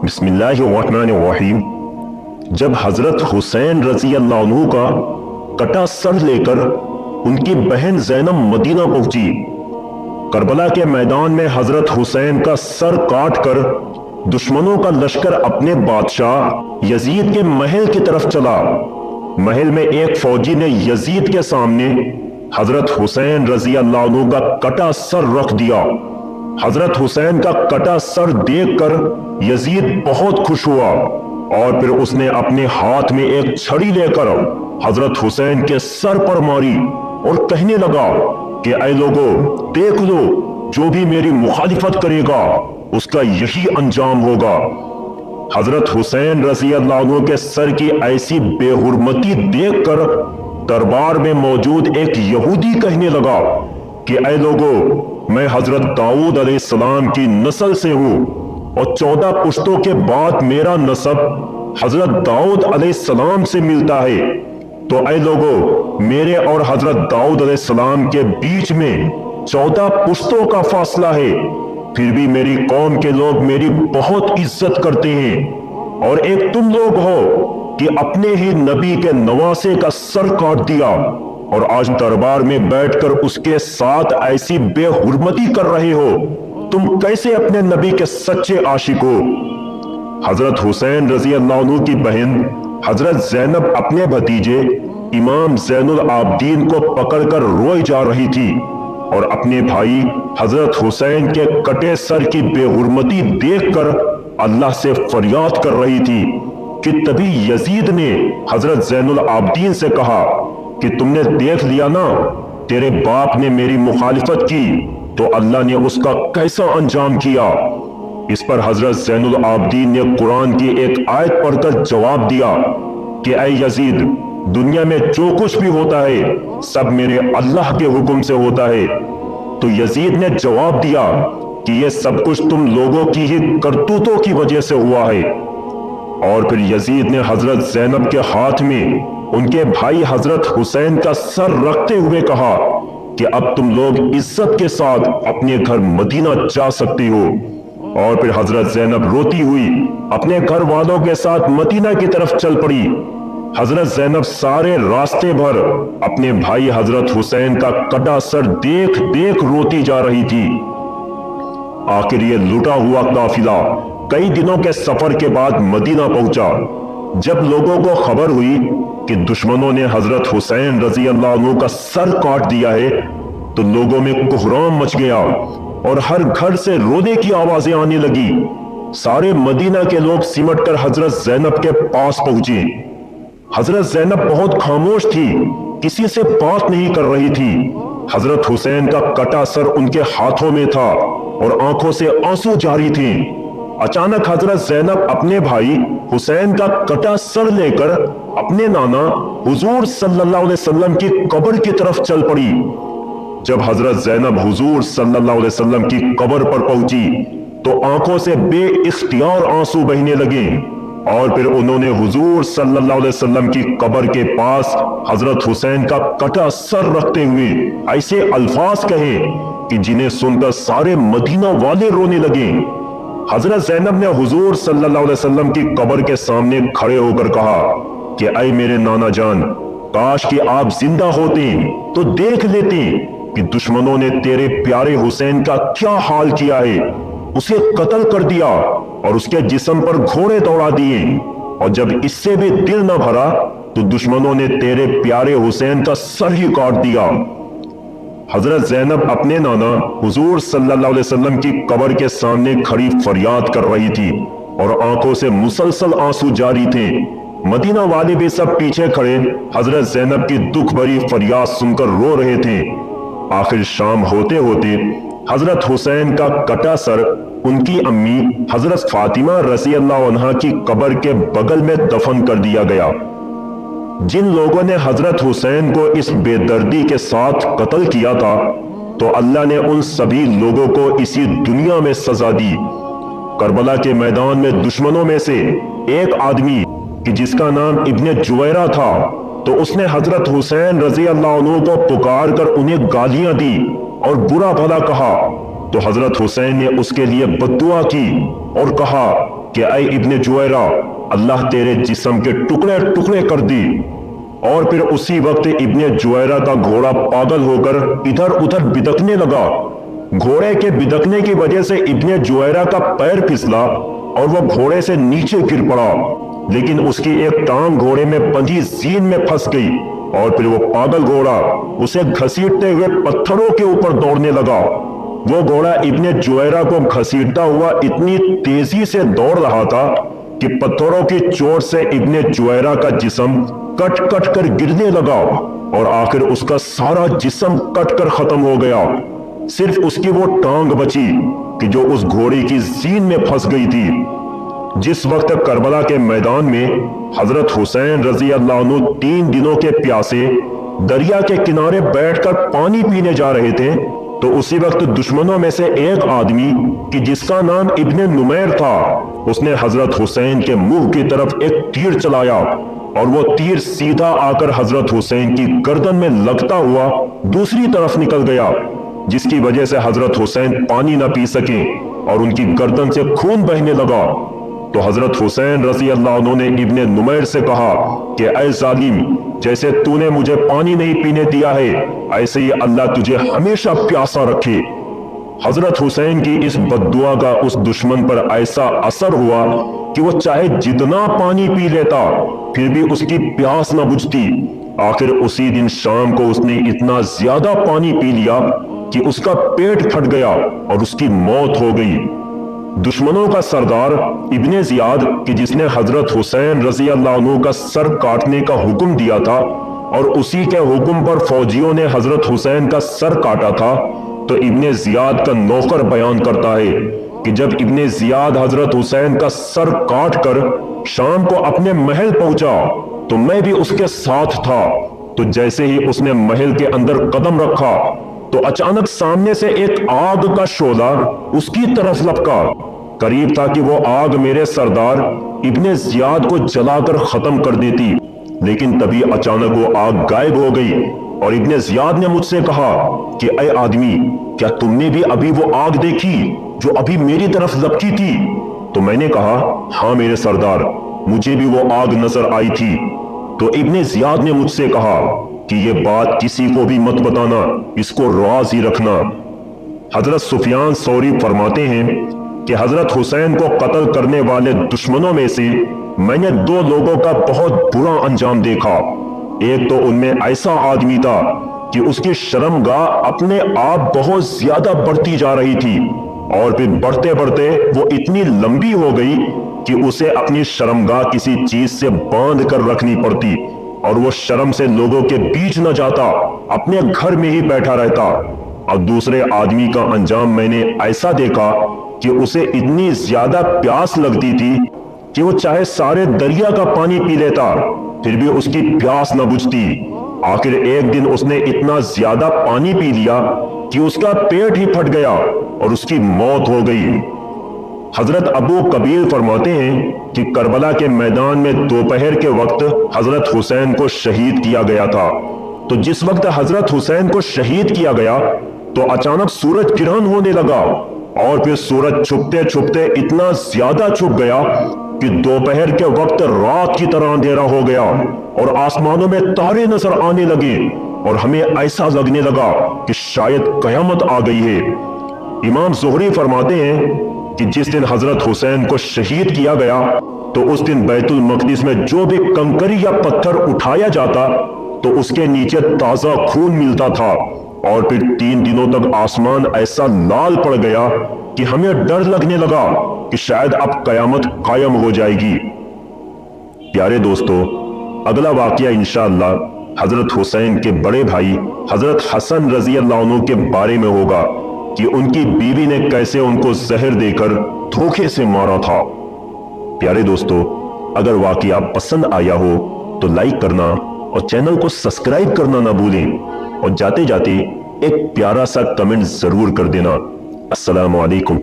بسم اللہ الرحمن الرحیم۔ جب حضرت حسین رضی اللہ عنہ کا کٹا سر لے کر ان کی بہن زینب مدینہ پہنچی، کربلا کے میدان میں حضرت حسین کا سر کاٹ کر دشمنوں کا لشکر اپنے بادشاہ یزید کے محل کی طرف چلا۔ محل میں ایک فوجی نے یزید کے سامنے حضرت حسین رضی اللہ عنہ کا کٹا سر رکھ دیا۔ حضرت حسین کا کٹا سر دیکھ کر یزید بہت خوش ہوا اور پھر اس نے اپنے ہاتھ میں ایک چھڑی لے کر حضرت حسین کے سر پر ماری اور کہنے لگا کہ اے لوگو، دیکھ لو، جو بھی میری مخالفت کرے گا اس کا یہی انجام ہوگا۔ حضرت حسین رضی اللہ عنہ کے سر کی ایسی بے حرمتی دیکھ کر دربار میں موجود ایک یہودی کہنے لگا کہ اے لوگو، میں حضرت داؤد علیہ السلام کی نسل سے ہوں اور 14 پشتوں کے بعد میرا نسب حضرت داؤد علیہ السلام سے ملتا ہے، تو اے لوگو، میرے اور حضرت داؤد علیہ السلام کے بیچ میں 14 پشتوں کا فاصلہ ہے، پھر بھی میری قوم کے لوگ میری بہت عزت کرتے ہیں، اور ایک تم لوگ ہو کہ اپنے ہی نبی کے نواسے کا سر کاٹ دیا اور آج دربار میں بیٹھ کر اس کے ساتھ ایسی بے حرمتی کر رہے ہو۔ تم کیسے اپنے نبی کے سچے عاشق ہو؟ حضرت حسین رضی اللہ عنہ کی بہن حضرت زینب اپنے بھتیجے امام زین العابدین کو پکڑ کر روئی جا رہی تھی اور اپنے بھائی حضرت حسین کے کٹے سر کی بے حرمتی دیکھ کر اللہ سے فریاد کر رہی تھی کہ تبھی یزید نے حضرت زین العابدین سے کہا کہ تم نے دیکھ لیا نا، تیرے باپ نے میری مخالفت کی تو اللہ نے اس کا کیسا انجام کیا۔ اس پر حضرت زین العابدین نے قرآن کی ایک آیت پڑھ کر جواب دیا کہ اے یزید، دنیا میں جو کچھ بھی ہوتا ہے سب میرے اللہ کے حکم سے ہوتا ہے۔ تو یزید نے جواب دیا کہ یہ سب کچھ تم لوگوں کی ہی کرتوتوں کی وجہ سے ہوا ہے۔ اور پھر یزید نے حضرت زینب کے ہاتھ میں ان کے بھائی حضرت حسین کا سر رکھتے ہوئے کہا کہ اب تم لوگ عزت کے ساتھ اپنے گھر مدینہ جا سکتے ہو۔ اور پھر حضرت زینب روتی ہوئی اپنے گھر والوں کے ساتھ مدینہ کی طرف چل پڑی۔ حضرت زینب سارے راستے بھر اپنے بھائی حضرت حسین کا کٹا سر دیکھ دیکھ روتی جا رہی تھی۔ آخر یہ لٹا ہوا قافلہ کئی دنوں کے سفر کے بعد مدینہ پہنچا۔ جب لوگوں کو خبر ہوئی کہ دشمنوں نے حضرت حسین رضی اللہ عنہ کا سر کاٹ دیا ہے تو لوگوں میں کوہرام مچ گیا اور ہر گھر سے رونے کی آوازیں آنے لگی۔ سارے مدینہ کے لوگ سمٹ کر حضرت زینب کے پاس پہنچے۔ حضرت زینب بہت خاموش تھی، کسی سے بات نہیں کر رہی تھی۔ حضرت حسین کا کٹا سر ان کے ہاتھوں میں تھا اور آنکھوں سے آنسو جاری تھے۔ اچانک حضرت زینب اپنے بھائی حسین کا کٹا سر لے کر اپنے نانا حضور صلی اللہ علیہ وسلم کی قبر کی طرف چل پڑی۔ جب حضرت زینب حضور صلی اللہ علیہ وسلم کی قبر پر پہنچی تو آنکھوں سے بے اختیار آنسو بہنے لگے، اور پھر انہوں نے حضور صلی اللہ علیہ وسلم کی قبر کے پاس حضرت حسین کا کٹا سر رکھتے ہوئے ایسے الفاظ کہے کہ جنہیں سن کر سارے مدینہ والے رونے لگے۔ حضرت زینب نے حضور صلی اللہ علیہ وسلم کی قبر کے سامنے کھڑے ہو کر کہا کہ اے میرے نانا جان، کاش کہ آپ زندہ ہوتے تو دیکھ لیتے کہ دشمنوں نے تیرے پیارے حسین کا کیا حال کیا ہے۔ اسے قتل کر دیا اور اس کے جسم پر گھوڑے دوڑا دیے، اور جب اس سے بھی دل نہ بھرا تو دشمنوں نے تیرے پیارے حسین کا سر ہی کاٹ دیا۔ حضرت زینب اپنے نانا حضور صلی اللہ علیہ وسلم کی قبر کے سامنے کھڑی فریاد کر رہی تھی اور آنکھوں سے مسلسل آنسو جاری تھے۔ مدینہ والے بھی سب پیچھے کھڑے حضرت زینب کی دکھ بھری فریاد سن کر رو رہے تھے۔ آخر شام ہوتے ہوتے حضرت حسین کا کٹا سر ان کی امی حضرت فاطمہ رضی اللہ عنہا کی قبر کے بغل میں دفن کر دیا گیا۔ جن لوگوں نے حضرت حسین کو اس بے دردی کے ساتھ قتل کیا تھا تو اللہ نے ان سبھی لوگوں کو اسی دنیا میں سزا دی۔ کربلا کے میدان میں دشمنوں میں سے ایک آدمی کہ جس کا نام ابن جویرہ تھا، تو اس نے حضرت حسین رضی اللہ عنہ کو پکار کر انہیں گالیاں دی اور برا بھلا کہا، تو حضرت حسین نے اس کے لیے بد دعا کی اور کہا कि ऐ इब्ने जुवैरा, अल्लाह तेरे जिस्म के टुकड़े टुकड़े कर दी। और फिर उसी वक्त इब्ने जुवैरा का घोड़ा पागल होकर इधर उधर बिदकने लगा। घोड़े के बिदकने की वजह से इब्ने जुवैरा का पैर फिसला और वह घोड़े से नीचे गिर पड़ा, लेकिन उसकी एक टांग घोड़े में बंधी जीन में फंस गई और फिर वो पागल घोड़ा उसे घसीटते हुए पत्थरों के ऊपर दौड़ने लगा। वो घोड़ा इब्ने जुवैरा को घसीटता हुआ इतनी तेजी से दौड़ रहा था कि पत्थरों की चोट से इब्ने जुवैरा का जिस्म कट कट कर गिरने लगा और आखिर उसका सारा जिस्म कट कर खत्म हो गया। सिर्फ उसकी वो टांग बची कि जो उस घोड़े की जीन में फंस गई थी। जिस वक्त करबला के मैदान में हजरत हुसैन रजी अल्लाह अन्हु 3 दिनों के प्यासे दरिया के किनारे बैठकर पानी पीने जा रहे थे, तो उसी वक्त दुश्मनों में से एक आदमी कि जिसका नाम इब्ने नुमैर था, उसने हजरत हुसैन के मुंह की तरफ एक तीर चलाया और वो तीर सीधा आकर हजरत हुसैन की गर्दन में लगता हुआ दूसरी तरफ निकल गया, जिसकी वजह से हजरत हुसैन पानी न पी सके और उनकी गर्दन से खून बहने लगा। तो हजरत हुसैन रजी अल्लाह अन्हु ने इब्ने नुमैर से कहा कि ऐ जालिम, जैसे तूने मुझे पानी नहीं पीने दिया है, ऐसे ही अल्लाह तुझे हमेशा प्यासा रखे। हजरत हुसैन की इस बद्दुआ का उस दुश्मन पर ऐसा असर हुआ कि वो चाहे जितना पानी पी लेता फिर भी उसकी प्यास न बुझती। आखिर उसी दिन शाम को उसने इतना ज्यादा पानी पी लिया कि उसका पेट फट गया और उसकी मौत हो गई। दुश्मनों का सरदार इब्ने जियाद कि जिसने हजरत हुसैन रजी अल्लाह अन्हु का सर काटने का हुक्म दिया था और उसी के हुक्म पर फौजियों ने हजरत हुसैन का सर काटा था, तो इब्ने जियाद का नौकर बयान करता है कि जब इब्ने जियाद हजरत हुसैन का सर काट कर शाम को अपने महल पहुंचा तो मैं भी उसके साथ था। तो जैसे ही उसने महल के अंदर कदम रखा तो अचानक सामने से एक आग का शोला उसकी तरफ लपका। करीब था कि वो आग मेरे सरदार इब्ने जियाद को जलाकर खत्म कर देती, लेकिन तभी अचानक वो आग गायब हो गई और इब्ने जियाद ने मुझसे कहा कि ऐ आदमी, क्या तुमने भी अभी वो आग देखी जो अभी मेरी तरफ लपकी थी? तो मैंने कहा, हाँ मेरे सरदार, मुझे भी वो आग नजर आई थी। तो इब्ने जियाद ने मुझसे कहा कि ये बात किसी को भी मत बताना, इसको राज ही रखना। हजरत सुफियान सौरी फरमाते हैं कि हजरत हुसैन को कत्ल करने वाले दुश्मनों में से मैंने 2 लोगों का बहुत बुरा अंजाम देखा। एक तो उनमें ऐसा आदमी था कि उसकी शर्मगाह अपने आप बहुत ज्यादा बढ़ती जा रही थी और फिर बढ़ते बढ़ते वो इतनी लंबी हो गई कि उसे अपनी शर्मगाह किसी चीज से बांध कर रखनी पड़ती और वो शर्म से लोगों के बीच न जाता, अपने घर में ही बैठा रहता। और दूसरे आदमी का अंजाम मैंने ऐसा देखा कि उसे इतनी ज्यादा प्यास लगती थी कि वो चाहे सारे दरिया का पानी पी लेता फिर भी उसकी प्यास न बुझती। आखिर एक दिन उसने इतना ज्यादा पानी पी लिया कि उसका पेट ही फट गया और उसकी मौत हो गई। हजरत अबू कबीर फरमाते हैं कि करबला के मैदान में दोपहर के वक्त हजरत हुसैन को शहीद किया गया था। तो जिस वक्त हजरत हुसैन को शहीद किया गया तो अचानक सूरज ग्रहण होने लगा और फिर सूरज छुपते छुपते इतना ज्यादा छुप गया कि दोपहर के वक्त रात की तरह अंधेरा हो गया और आसमानों में तारे नजर आने लगे और हमें ऐसा लगने लगा कि शायद कयामत आ गई है। इमाम ज़ुहरी फरमाते हैं कि जिस दिन हजरत हुसैन को शहीद किया गया तो उस दिन बैतुल मक़दिस में जो भी कंकरी या पत्थर उठाया जाता तो उसके नीचे ताजा खून मिलता था और फिर 3 दिनों तक आसमान ऐसा लाल पड़ गया कि हमें डर लगने लगा कि शायद अब कयामत कायम हो जाएगी। प्यारे दोस्तों, अगला वाकया इंशाअल्लाह हजरत हुसैन के बड़े भाई हजरत हसन रजी अल्लाह अन्हु के बारे में होगा कि उनकी बीवी ने कैसे उनको जहर देकर धोखे से मारा था। प्यारे दोस्तों, अगर वाकया पसंद आया हो तो लाइक करना और चैनल को सब्सक्राइब करना ना भूलें और जाते जाते एक प्यारा सा कमेंट जरूर कर देना। अस्सलामु अलैकुम।